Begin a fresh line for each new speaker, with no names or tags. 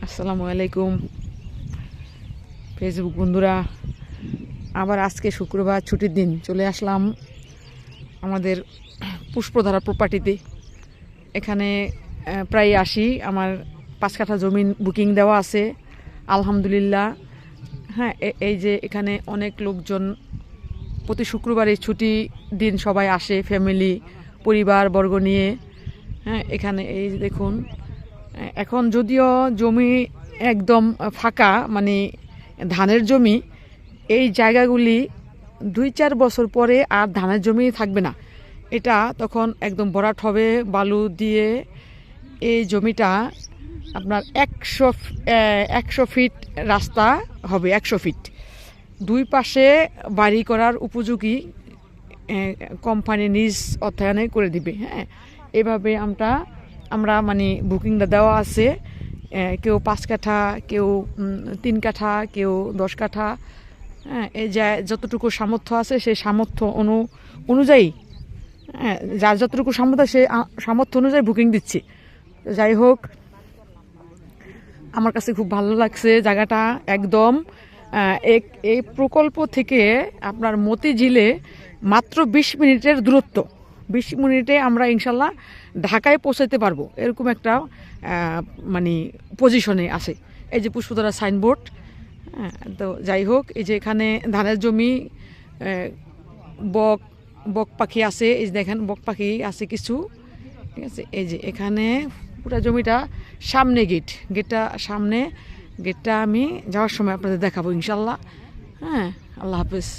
আসসালামু আলাইকুম ফেসবুক বন্ধুরা, আবার আজকে শুক্রবার ছুটির দিন চলে আসলাম আমাদের পুষ্পধারা প্রপার্টিতে। এখানে প্রায় আসি, আমার 5 কাঠা জমি বুকিং দেওয়া আছে আলহামদুলিল্লাহ। হ্যাঁ, এই যে এখানে অনেক লোকজন প্রতি শুক্রবারে ছুটি দিন সবাই আসে, ফ্যামিলি পরিবার বর্গ নিয়ে। হ্যাঁ, এখানে এই যে দেখুন, এখন যদিও জমি একদম ফাঁকা, মানে ধানের জমি, এই জায়গাগুলি 2-4 বছর পরে আর ধানের জমি থাকবে না। এটা তখন একদম ভরাট হবে বালু দিয়ে। এই জমিটা আপনার 100 ফিট রাস্তা হবে, 100 ফিট। 2 পাশে বাড়ি করার উপযোগী কোম্পানি নিজ অর্থায়নে করে দিবে। হ্যাঁ, এভাবে আমরা মানে বুকিংটা দেওয়া আছে। কেউ 5 কাঠা, কেউ 3 কাঠা, কেউ 10 কাঠা। হ্যাঁ, এই যে যতটুকু সামর্থ্য আছে সেই সামর্থ্য অনুযায়ী, হ্যাঁ, যার যতটুকু সামর্থ্য সেই সামর্থ্য অনুযায়ী বুকিং দিচ্ছি। যাই হোক, আমার কাছে খুব ভালো লাগছে জায়গাটা একদম। এই প্রকল্প থেকে আপনার মতিঝিলে মাত্র 20 মিনিটের দূরত্ব। 20 মিনিটে আমরা ইনশাল্লাহ ঢাকায় পৌঁছাতে পারবো, এরকম একটা মানে পজিশনে আছে। এই যে পুষ্পধারা সাইনবোর্ড। হ্যাঁ, তো যাই হোক, এই যে এখানে ধানের জমি, বক পাখি আছে, এই যে দেখেন বক পাখি আছে কিছু, ঠিক আছে। এই যে এখানে পুরো জমিটা সামনে গেটটা সামনে, গেটটা আমি যাওয়ার সময় আপনাদের দেখাবো ইনশাল্লাহ। হ্যাঁ, আল্লাহ হাফেজ।